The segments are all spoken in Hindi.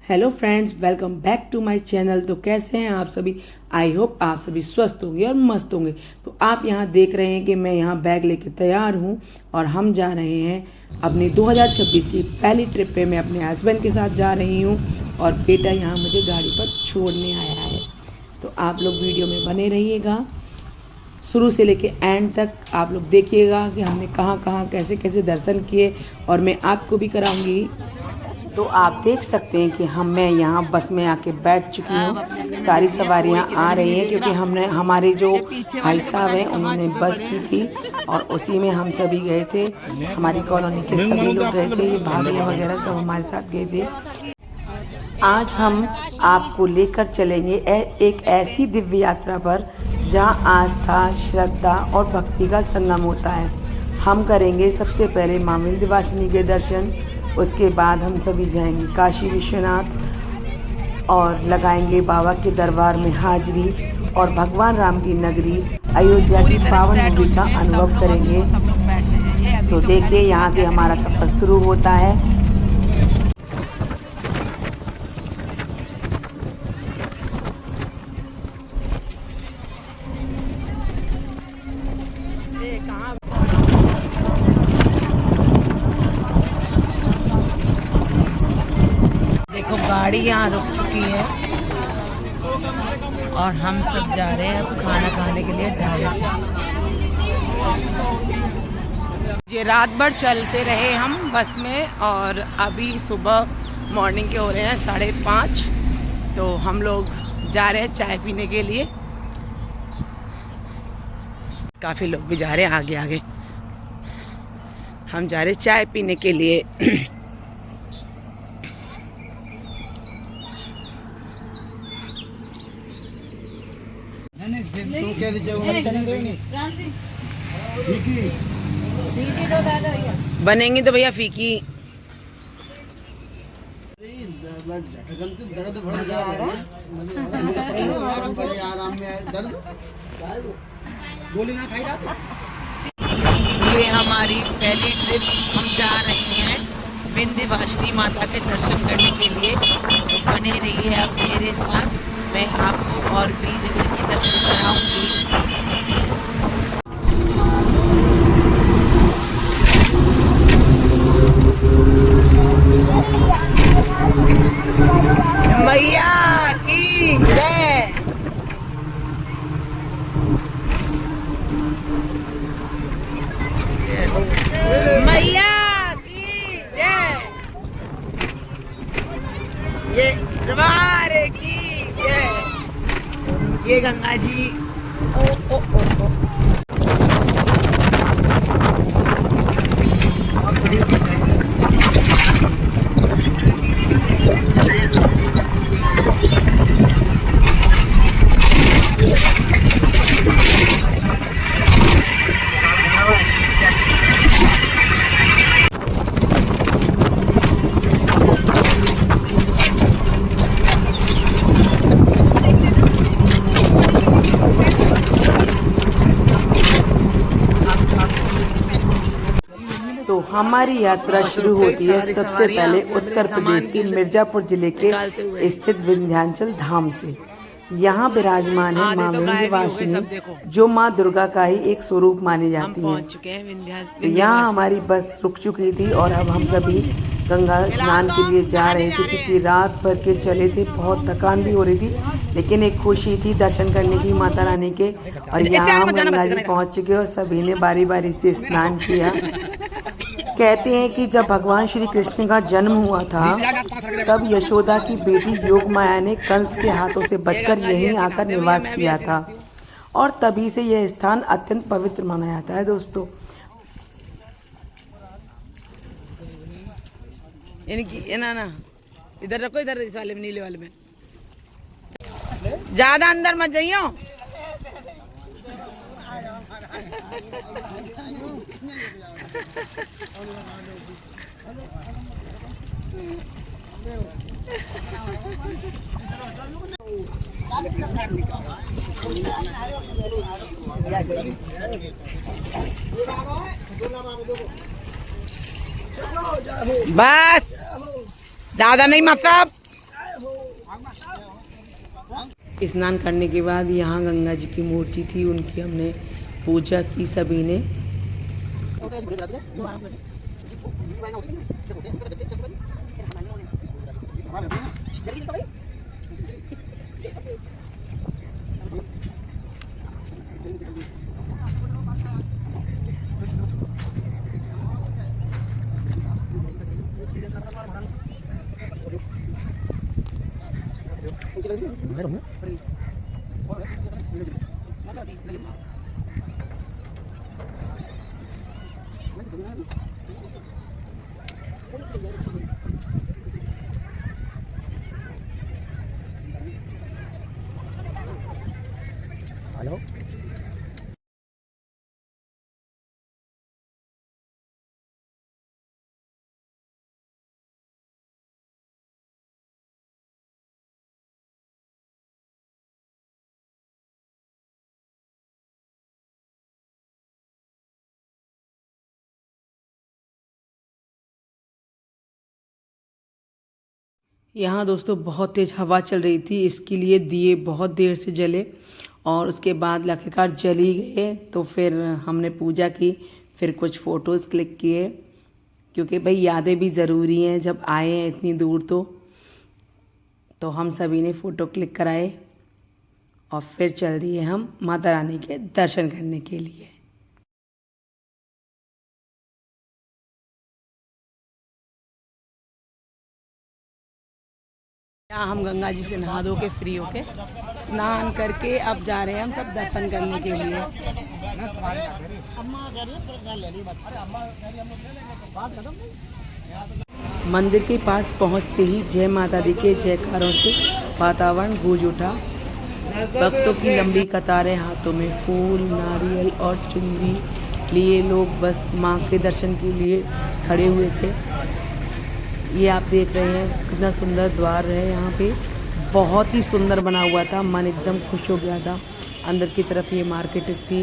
Hello friends, welcome back to my channel. तो कैसे हैं आप सभी? आई होप आप सभी स्वस्थ होंगे और मस्त होंगे। तो आप यहाँ देख रहे हैं कि मैं यहाँ बैग लेके तैयार हूँ और हम जा रहे हैं अपनी 2026 की पहली ट्रिप पे। मैं अपने हस्बैंड के साथ जा रही हूँ और बेटा यहाँ मुझे गाड़ी पर छोड़ने आया है। तो आप लोग वीडियो में बने रहिएगा, शुरू से लेके एंड तक आप लोग देखिएगा कि हमने कहाँ कहाँ कैसे कैसे दर्शन किए और मैं आपको भी कराऊंगी। तो आप देख सकते हैं कि मैं यहाँ बस में आके बैठ चुकी हूँ। सारी सवारियाँ आ रही हैं क्योंकि हमारे जो भाई साहब हैं उन्होंने बस की थी और उसी में हम सभी गए थे। हमारी कॉलोनी के सभी लोग गए थे, ये भाभी वगैरह सब हमारे साथ गए थे। आज हम आपको लेकर चलेंगे एक ऐसी दिव्य यात्रा पर जहाँ आस्था, श्रद्धा और भक्ति का संगम होता है। हम करेंगे सबसे पहले माँ विंध्यवासिनी के दर्शन, उसके बाद हम सभी जाएंगे काशी विश्वनाथ और लगाएंगे बाबा के दरबार में हाजिरी और भगवान राम की नगरी अयोध्या की पावन भूमि का अनुभव करेंगे। तो देखिए, यहाँ से हमारा सफर शुरू होता है। देखो, गाड़ी यहाँ रुक चुकी है और हम सब जा रहे हैं अब खाना खाने के लिए ढाबे। ये रात भर चलते रहे हम बस में और अभी सुबह मॉर्निंग के हो रहे हैं 5:30। तो हम लोग जा रहे हैं चाय पीने के लिए। काफ़ी लोग भी जा रहे हैं आगे आगे। हम जा रहे हैं चाय पीने के लिए। बनेंगी तो भैया फीकी। दर्द बढ़ जाएगा, बड़े आराम में दर्द गोली ना खाई रात। ये हमारी पहली ट्रिप, हम जा रहे हैं विंध्यवासिनी माता के दर्शन करने के लिए। तो बने रहिए आप मेरे साथ, मैं आपको और भी जगह के दर्शन कराऊंगी। मैया की जय। मैया की जय। ये दरबार की जय। ये गंगा जी। ओ ओ ओ ओ। तो हमारी यात्रा शुरू होती है सबसे पहले उत्तर प्रदेश के मिर्जापुर जिले के स्थित विंध्याचल धाम से। यहाँ विराजमान है माँ विंध्यवासिनी, जो माँ दुर्गा का ही एक स्वरूप मानी जाती है। यहाँ हमारी बस रुक चुकी थी और अब हम सभी गंगा स्नान के लिए जा रहे थे क्योंकि रात भर के चले थे, बहुत थकान भी हो रही थी, लेकिन एक खुशी थी दर्शन करने की माता रानी के। और यहाँ हम गंगा जी पहुँच चुके और सभी ने बारी बारी से स्नान किया। कहते हैं कि जब भगवान श्री कृष्ण का जन्म हुआ था तब यशोदा की बेटी योग माया ने कंस के हाथों से बचकर यहीं आकर निवास किया था और तभी से यह स्थान अत्यंत पवित्र माना जाता है। दोस्तों, ना इधर रखो, इधर इस वाले में, नीले वाले में। ज्यादा अंदर मत जाइयो। बस ज्यादा नहीं मतलब स्नान करने के बाद यहाँ गंगा जी की मूर्ति थी, उनकी हमने पूजा की सभी ने। हेलो यहाँ दोस्तों बहुत तेज़ हवा चल रही थी, इसके लिए दिए बहुत देर से जले और उसके बाद आखिरकार जली गए। तो फिर हमने पूजा की, फिर कुछ फ़ोटोज़ क्लिक किए, क्योंकि भाई यादें भी ज़रूरी हैं जब आए हैं इतनी दूर। तो हम सभी ने फ़ोटो क्लिक कराए और फिर चल दिए हम माता रानी के दर्शन करने के लिए। यहाँ हम गंगा जी से नहा धो के फ्री होके स्नान करके अब जा रहे हैं हम सब दर्शन करने के लिए। मंदिर के पास पहुँचते ही जय माता दी के जयकारों से वातावरण गूंज उठा। भक्तों की लंबी कतारें, हाथों में फूल, नारियल और चुनरी लिए लोग बस माँ के दर्शन के लिए खड़े हुए थे। ये आप देख रहे हैं कितना सुंदर द्वार है, यहाँ पे बहुत ही सुंदर बना हुआ था, मन एकदम खुश हो गया था। अंदर की तरफ ये मार्केट थी,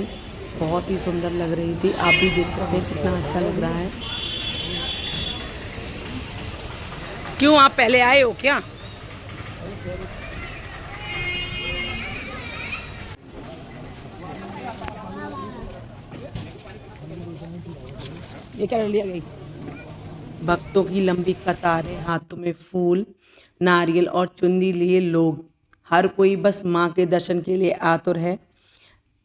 बहुत ही सुंदर लग रही थी। आप भी देख सकते हैं कितना अच्छा लग रहा है। क्यों आप पहले आए हो क्या? ये क्या लिया गई? भक्तों की लंबी कतारें, हाथों में फूल, नारियल और चुन्नी लिए लोग, हर कोई बस माँ के दर्शन के लिए आतुर है।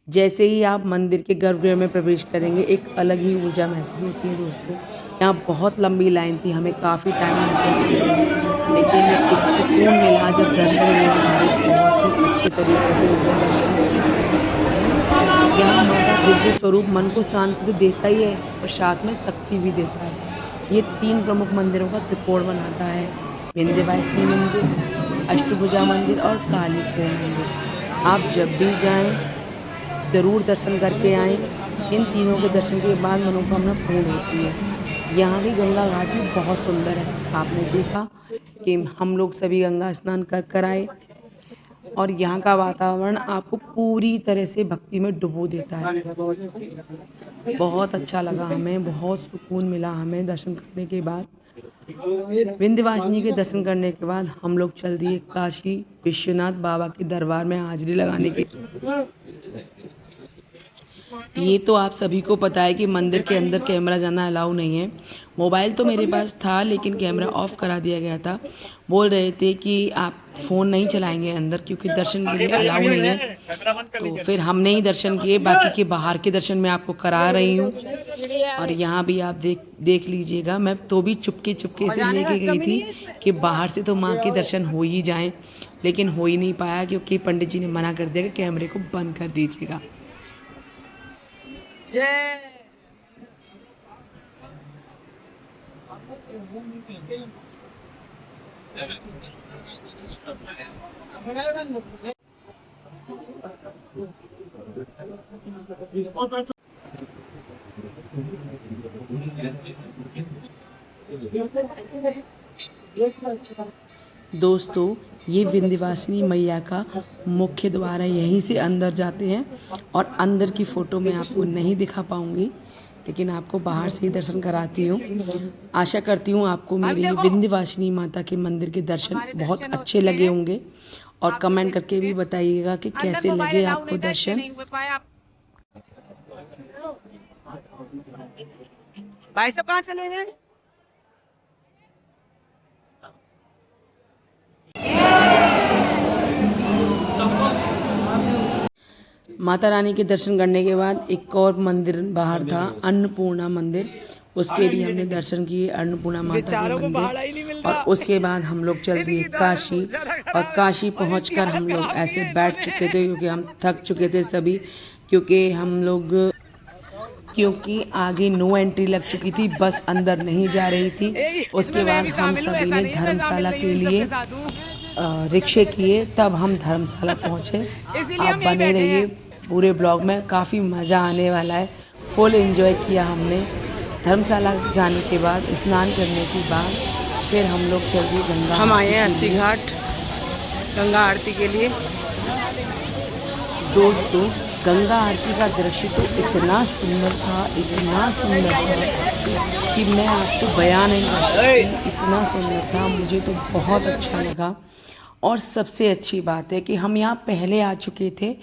जैसे ही आप मंदिर के गर्भगृह में प्रवेश करेंगे, एक अलग ही ऊर्जा महसूस होती है दोस्तों। यहाँ बहुत लंबी लाइन थी, हमें काफ़ी टाइम लगा, लेकिन एक सुकून मिला जब दर्शन हुए हमारे बहुत ही अच्छे तरीके से। यहाँ माता दिव्य स्वरूप मन को शांति तो देता ही है और साथ में शक्ति भी देता है। ये 3 प्रमुख मंदिरों का त्रिकोण बनाता है, विंध्यवासिनी मंदिर, अष्टभुजा मंदिर और काली खोह मंदिर। आप जब भी जाएं ज़रूर दर्शन करके आएँ। इन तीनों के दर्शन के बाद मनोकामना पूर्ण होती है। यहाँ की गंगा घाट भी बहुत सुंदर है। आपने देखा कि हम लोग सभी गंगा स्नान कर आए और यहाँ का वातावरण आपको पूरी तरह से भक्ति में डुबो देता है। बहुत अच्छा लगा हमें, बहुत सुकून मिला हमें दर्शन करने के बाद। विंध्यवासिनी के दर्शन करने के बाद हम लोग चल दिए काशी विश्वनाथ बाबा के दरबार में हाजिरी लगाने के। ये तो आप सभी को पता है कि मंदिर के अंदर कैमरा जाना अलाउ नहीं है। मोबाइल तो मेरे पास था लेकिन कैमरा ऑफ करा दिया गया था। बोल रहे थे कि आप फ़ोन नहीं चलाएंगे अंदर क्योंकि दर्शन के लिए अलाउ नहीं है। तो फिर हमने ही दर्शन किए, बाकी के बाहर के दर्शन मैं आपको करा रही हूँ। और यहाँ भी आप देख लीजिएगा, मैं तो भी चुपके से लेके गई थी कि बाहर से तो माँ के दर्शन हो ही जाएं, लेकिन हो ही नहीं पाया क्योंकि पंडित जी ने मना कर दिया कि कैमरे को बंद कर दीजिएगा। जय दोस्तों, ये विंध्यवासिनी मैया का मुख्य द्वार है। यहीं से अंदर जाते हैं और अंदर की फ़ोटो मैं आपको नहीं दिखा पाऊँगी, लेकिन आपको बाहर से ही दर्शन कराती हूँ। आशा करती हूँ आपको मेरे विंध्यवासिनी माता के मंदिर के दर्शन बहुत अच्छे लगे होंगे और कमेंट करके भी बताइएगा कि कैसे लगे आपको दर्शन। भाई सब कहाँ चले गए? माता रानी के दर्शन करने के बाद एक और मंदिर बाहर था, अन्नपूर्णा मंदिर, उसके भी हमने दर्शन किए, अन्नपूर्णा माता के मंदिर। और उसके बाद हम लोग चल दिए काशी, और काशी पहुंचकर हम लोग ऐसे बैठ चुके थे क्योंकि हम थक चुके थे सभी, क्योंकि आगे नो एंट्री लग चुकी थी, बस अंदर नहीं जा रही थी। उसके बाद हम सभी ने धर्मशाला के लिए रिक्शे किए, तब हम धर्मशाला पहुँचे। आप बने रहिए पूरे ब्लॉग में, काफ़ी मज़ा आने वाला है, फुल एंजॉय किया हमने। धर्मशाला जाने के बाद स्नान करने के बाद फिर हम लोग चल दिए गंगा। हम आए हैं 80 घाट गंगा आरती के लिए। दोस्तों गंगा आरती का दृश्य तो इतना सुंदर था, इतना सुंदर था कि मैं आपको बयान नहीं कर सकती, इतना सुंदर था, मुझे तो बहुत अच्छा लगा। और सबसे अच्छी बात है कि हम यहाँ पहले आ चुके थे,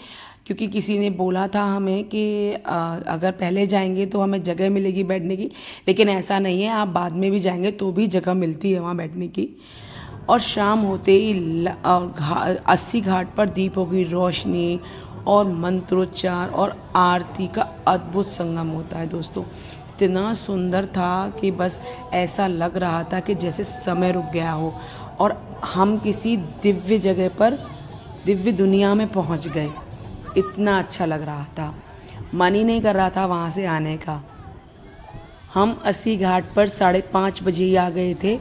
क्योंकि किसी ने बोला था हमें कि अगर पहले जाएंगे तो हमें जगह मिलेगी बैठने की, लेकिन ऐसा नहीं है, आप बाद में भी जाएंगे तो भी जगह मिलती है वहाँ बैठने की। और शाम होते ही 80 घाट पर दीपों की रोशनी और मंत्रोच्चार और आरती का अद्भुत संगम होता है दोस्तों। इतना सुंदर था कि बस ऐसा लग रहा था कि जैसे समय रुक गया हो और हम किसी दिव्य जगह पर, दिव्य दुनिया में पहुंच गए। इतना अच्छा लग रहा था, मन ही नहीं कर रहा था वहाँ से आने का। हम 80 घाट पर 5:30 बजे ही आ गए थे,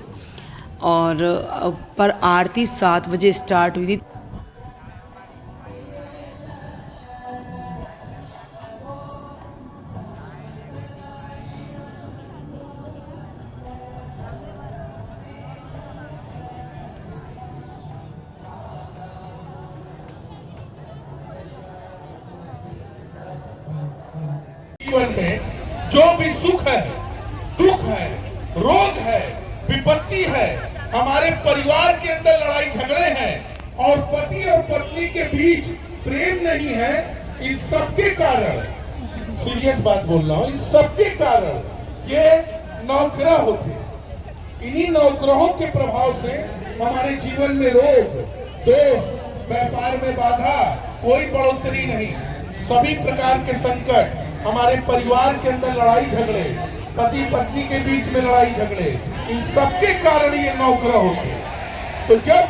और पर आरती 7 बजे स्टार्ट हुई थी। जीवन में जो भी सुख है, दुख है, रोग है, विपत्ति है, हमारे परिवार के अंदर लड़ाई झगड़े हैं और पति और पत्नी के बीच प्रेम नहीं है, इन सबके कारण, सीरियस बात बोल रहा हूँ, इन सबके कारण ये नवग्रह होते हैं। इन्हीं नवग्रहों के प्रभाव से हमारे जीवन में रोग, दोष, व्यापार में बाधा, कोई बढ़ोतरी नहीं, सभी प्रकार के संकट, हमारे परिवार के अंदर लड़ाई झगड़े, पति पत्नी के बीच में लड़ाई झगड़े, इन सबके कारण ये नवग्रह होते हैं। तो जब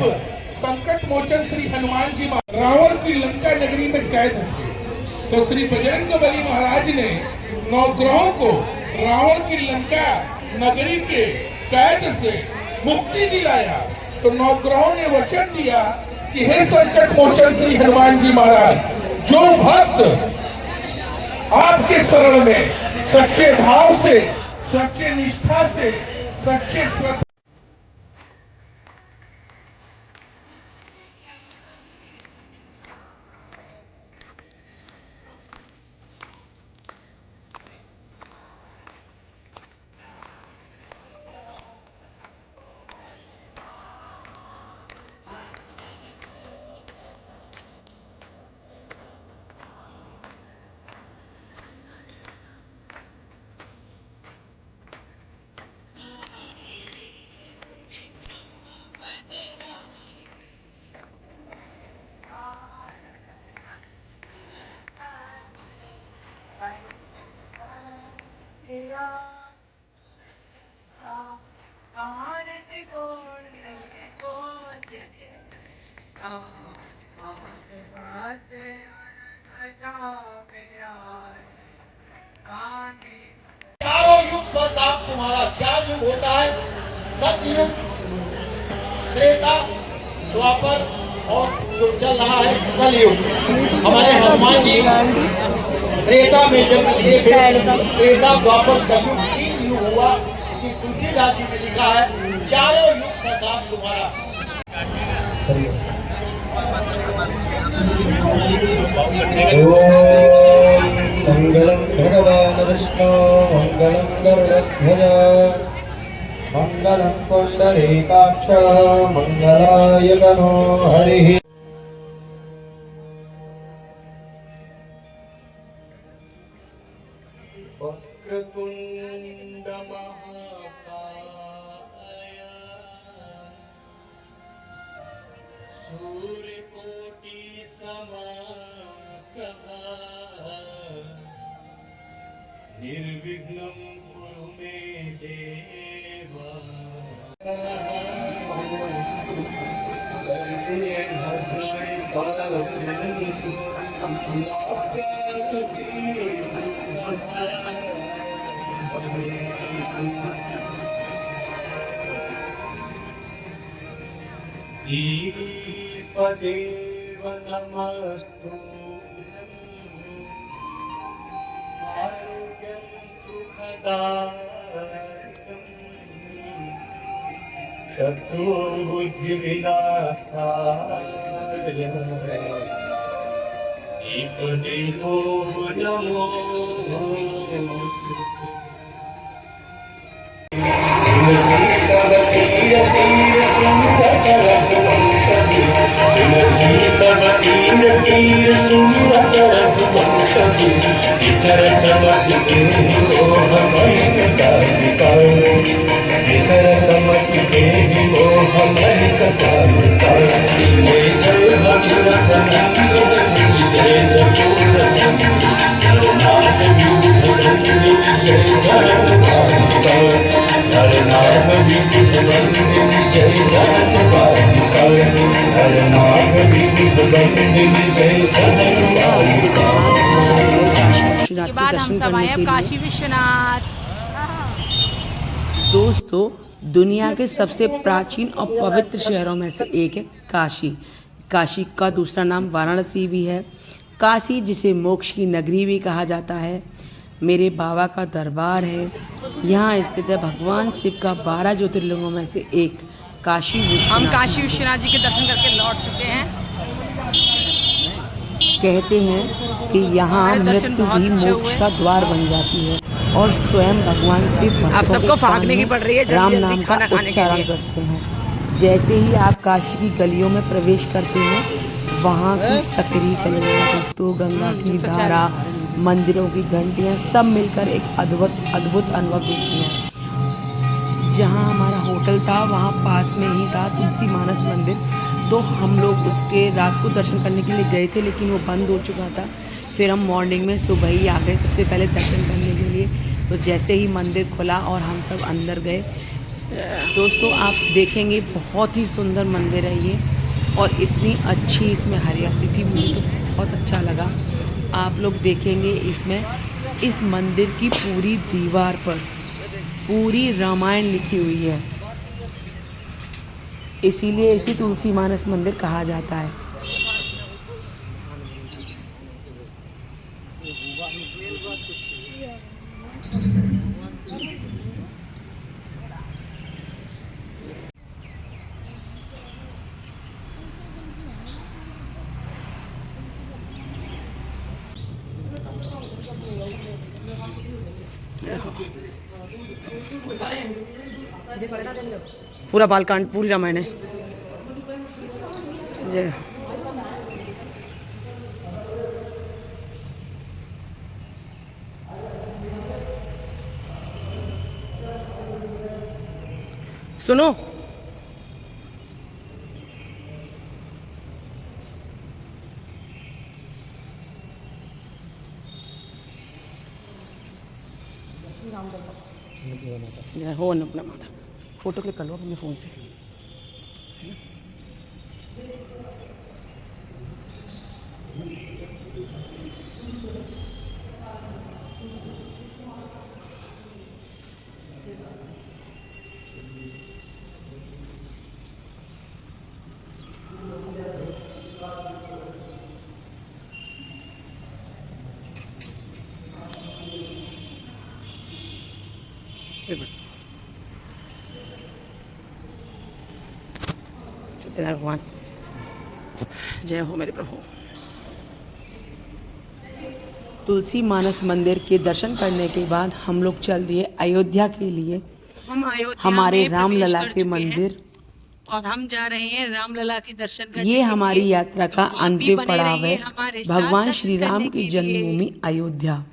संकट मोचन श्री हनुमान जी रावण की लंका नगरी में कैद थे, तो श्री बजरंगबली महाराज ने नवग्रहों को रावण की लंका नगरी के कैद से मुक्ति दिलाया। तो नवग्रहों ने वचन दिया कि हे संकट मोचन श्री हनुमान जी महाराज, जो भक्त आपके शरण में सच्चे भाव से, सच्चे निष्ठा से, सच्चे श्रद्धा चारों युग का नाम तुम्हारा क्या युग होता है? सतयुग, त्रेता, द्वापर और जो चल रहा है कलयुग। हमारे हनुमान जी त्रेता में जब लिए त्रेता, द्वापर, कलयुग 3 युग हुआ कि दूसरी राशि में लिखा है चारों युग का नाम तुम्हारा। मंगलम भगवान विष्णु मंगलम गरुड़ध्वज मंगलम पुंडरीकाक्ष मंगलाय तनो हरिः। सूर्यकोटि समप्रभा निर्विघ्नं कुरु मे देव सर्वे भद्राणि दीपदेव नमस्तुभ्यं आरोग्यं सुखदायकं शत्रुबुद्धिविनाशाय दीपदेवो के बाद हम सब आए अब काशी विश्वनाथ। दोस्तों, दुनिया के सबसे प्राचीन और पवित्र शहरों में से एक है काशी। काशी का दूसरा नाम वाराणसी भी है। काशी जिसे मोक्ष की नगरी भी कहा जाता है, मेरे बाबा का दरबार है। यहाँ स्थित है भगवान शिव का 12 ज्योतिर्लिंगों में से एक काशी विश्वनाथ। हम काशी विश्वनाथ जी के दर्शन करके लौट चुके हैं। कहते हैं कि यहाँ मृत्यु भी मोक्ष का द्वार बन जाती है और स्वयं भगवान शिव आप सबको भागने की पड़ रही है, राम जल्दी नाम जल्दी का खाना खाने के उच्चारण लिए। करते हैं। जैसे ही आप काशी की गलियों में प्रवेश करते हैं, वहाँ की सकरी कलियाँ, दोस्तों, गंगा की धारा, मंदिरों की घंटियाँ सब मिलकर एक अद्भुत अनुभव देती हैं। जहाँ हमारा होटल था वहाँ पास में ही था तुलसी मानस मंदिर, तो हम लोग उसके रात को दर्शन करने के लिए गए थे, लेकिन वो बंद हो चुका था। फिर हम मॉर्निंग में सुबह ही आ गए सबसे पहले दर्शन करने के लिए। तो जैसे ही मंदिर खुला और हम सब अंदर गए, दोस्तों आप देखेंगे बहुत ही सुंदर मंदिर है ये, और इतनी अच्छी इसमें हरियाली थी, मुझे तो बहुत अच्छा लगा। आप लोग देखेंगे इसमें इस मंदिर की पूरी दीवार पर पूरी रामायण लिखी हुई है, इसीलिए इसे तुलसी मानस मंदिर कहा जाता है। पूरा बालकांड, पूरी रामायण है। जय सुनो, हो अपना माता फोटो क्लिक कर लो अपने फ़ोन से। सत्यनारायण भगवान, जय हो मेरे प्रभु। तुलसी मानस मंदिर के दर्शन करने के बाद हम लोग चल दिए अयोध्या के लिए, हमारे रामलला के मंदिर, और हम जा रहे हैं रामलला के दर्शन करने। ये हमारी यात्रा का अंतिम बने पड़ाव है, रहिए हमारे साथ भगवान दर्शन श्री राम करने की के लिए। जन्मभूमि अयोध्या।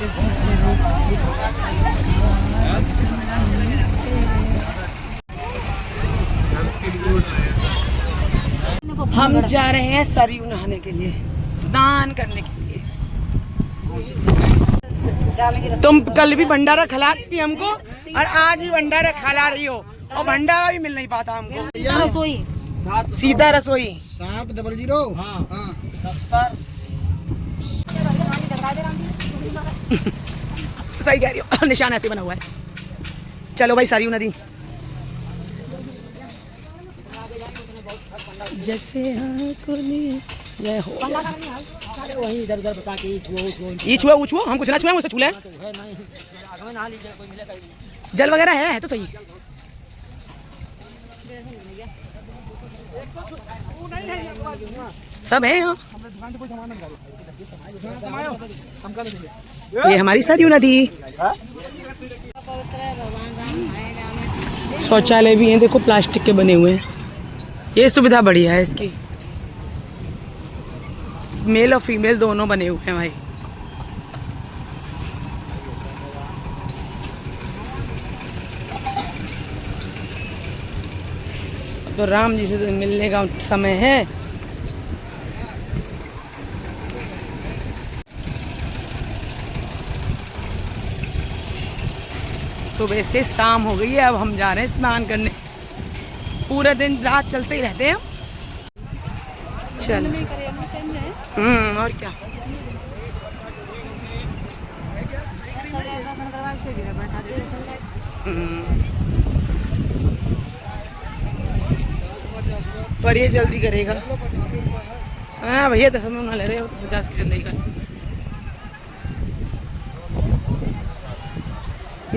से सारे लोग हम जा रहे हैं सरयू नहाने के लिए, स्नान करने के लिए। तुम कल भी भंडारा खिला रही थी हमको और आज भी भंडारा खिला रही हो, और भंडारा भी मिल नहीं पाता हमको। रसोई सीधा रसोई 700 हाँ 70 सही कह रही हो, निशान ऐसे बना हुआ है। चलो भाई सरयू नदी। जैसे जय हो वही इधर उधर बता के ये छुआ वो छुआ, हम कुछ ना छुआ, मुझसे छूले जल वगैरह है तो सही। सब है यहाँ। ये हमारी सरयू नदी। शौचालय भी हैं, देखो प्लास्टिक के बने हुए हैं। ये सुविधा बढ़िया है इसकी, मेल और फीमेल दोनों बने हुए हैं भाई। तो राम जी से मिलने का समय है। सुबह से शाम हो गई है, अब हम जा रहे हैं स्नान करने। पूरे दिन रात चलते ही रहते हैं। चल और क्या। पर ये जल्दी करेगा। हाँ भैया 10 मिनट ना ले रहे हो तो 50 की जल्दी कर।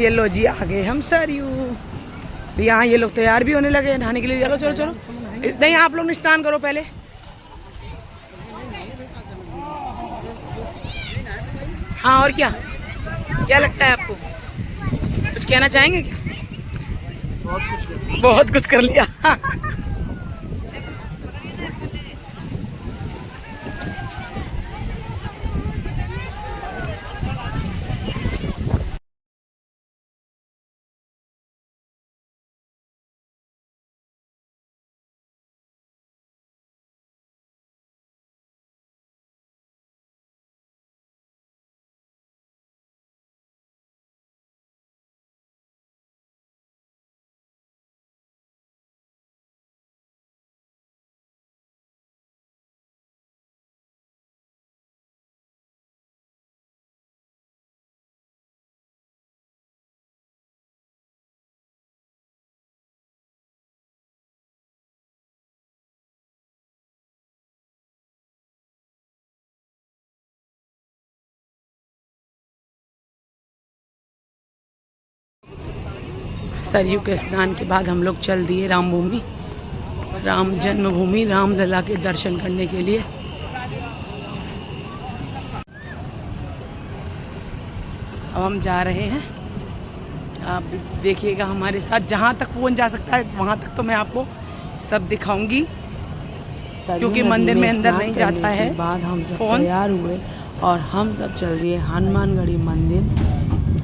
ये लो जी आ गए हम सरयू। यहाँ ये लोग तैयार भी होने लगे नहाने के लिए। चलो चलो चलो, नहीं आप लोग स्नान करो पहले। हाँ और क्या क्या लगता है आपको, कुछ कहना चाहेंगे क्या? बहुत कुछ कर लिया। सरयू के स्नान के बाद हम लोग चल दिए रामभूमि, राम जन्मभूमि, रामलला के दर्शन करने के लिए। अब हम जा रहे हैं, आप देखिएगा हमारे साथ। जहाँ तक फ़ोन जा सकता है वहाँ तक तो मैं आपको सब दिखाऊंगी, क्योंकि मंदिर में अंदर नहीं जाता है। बाद हम सब तैयार हुए और हम सब चल दिए हनुमानगढ़ी मंदिर।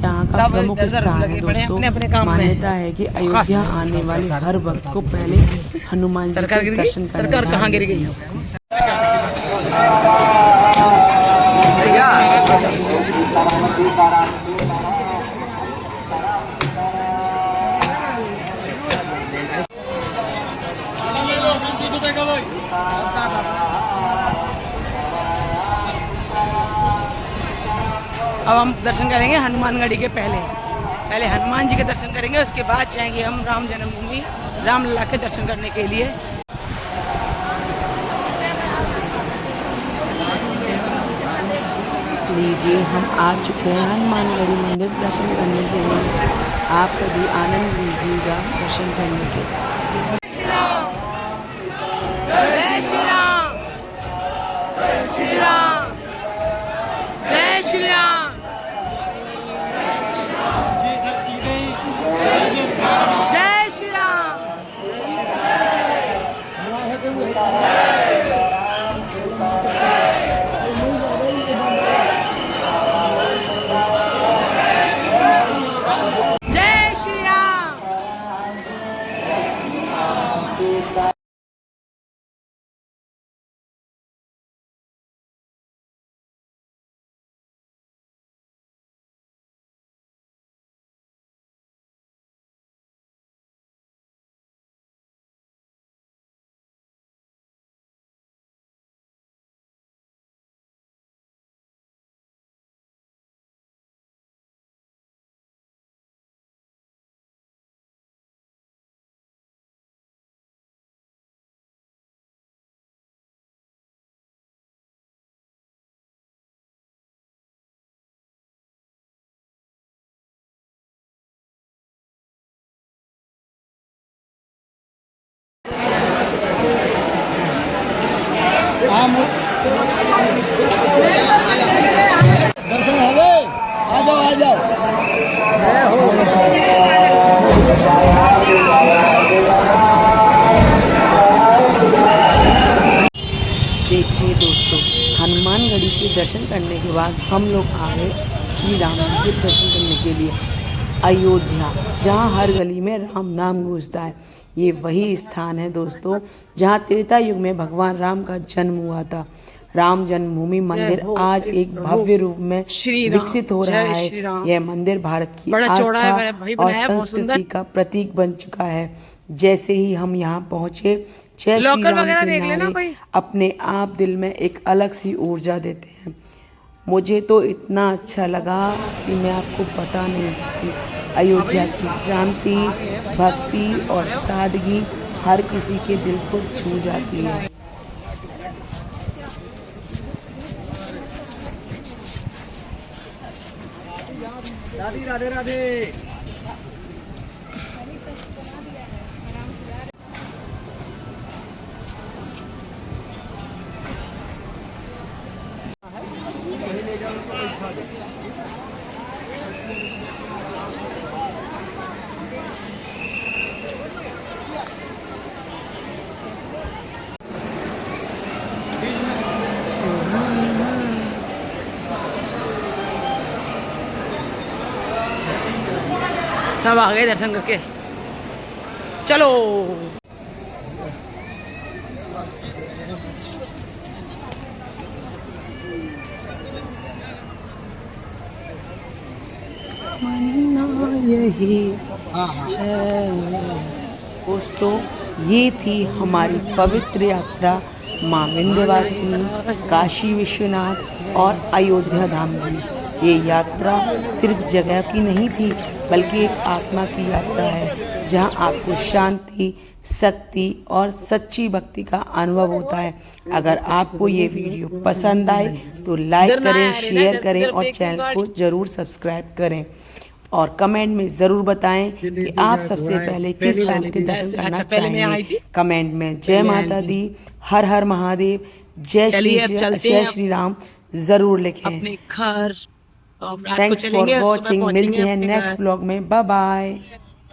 यहाँ का प्रमुख स्थान है दोस्तों। मान्यता है कि अयोध्या आने वाले हर भक्त को पहले हनुमान जी के दर्शन करना। सरकार कहाँ गिर गई? अब हम दर्शन करेंगे हनुमानगढ़ी के पहले हनुमान जी के दर्शन करेंगे, उसके बाद जाएंगे हम राम जन्मभूमि रामलला के दर्शन करने के लिए। लीजिए हम आ चुके हैं हनुमानगढ़ी मंदिर दर्शन करने के लिए। आप सभी आनंद लीजिएगा दर्शन करने के। जय श्री राम, जय श्री राम, जय श्री राम। जय श्री राम। आ जाओ। देखिए दोस्तों, हनुमानगढ़ी के दर्शन करने के बाद हम लोग आ गए श्री राम जी के दर्शन करने के लिए अयोध्या, जहाँ हर गली में राम नाम गूंजता है। ये वही स्थान है दोस्तों जहाँ त्रेता युग में भगवान राम का जन्म हुआ था। राम जन्मभूमि मंदिर आज एक भव्य रूप में श्री राम, विकसित हो रहा जय श्री राम। है। यह मंदिर भारत की बड़ा चौड़ा है, आस्था भाई और बनाया बहुत संस्कृति सुंदर। का प्रतीक बन चुका है। जैसे ही हम यहाँ पहुँचे, जय श्री लोकल राम वगैरह के देख लेना नारे भाई। अपने आप दिल में एक अलग सी ऊर्जा देते हैं। मुझे तो इतना अच्छा लगा कि मैं आपको बता नहीं सकती। अयोध्या की शांति, भक्ति और सादगी हर किसी के दिल को छू जाती है। राधे राधे राधे। सब आ गए दर्शन करके, चलो। यही दोस्तों, ये थी हमारी पवित्र यात्रा माँ विंध्यवासिनी, काशी विश्वनाथ और अयोध्या धाम की। ये यात्रा सिर्फ जगह की नहीं थी, बल्कि एक आत्मा की यात्रा है, जहाँ आपको शांति, शक्ति और सच्ची भक्ति का अनुभव होता है। अगर आपको ये वीडियो पसंद आए तो लाइक करें, शेयर करें और चैनल को ज़रूर सब्सक्राइब करें। और कमेंट में ज़रूर बताएं कि आप सबसे पहले किस धाम के दर्शन करना चाहेंगे। कमेंट में जय माता दी, हर हर महादेव, जय श्री राम ज़रूर लिखें। अपने घर थैंक्स फॉर वॉचिंग। मिलते हैं नेक्स्ट ब्लॉग में। Bye bye.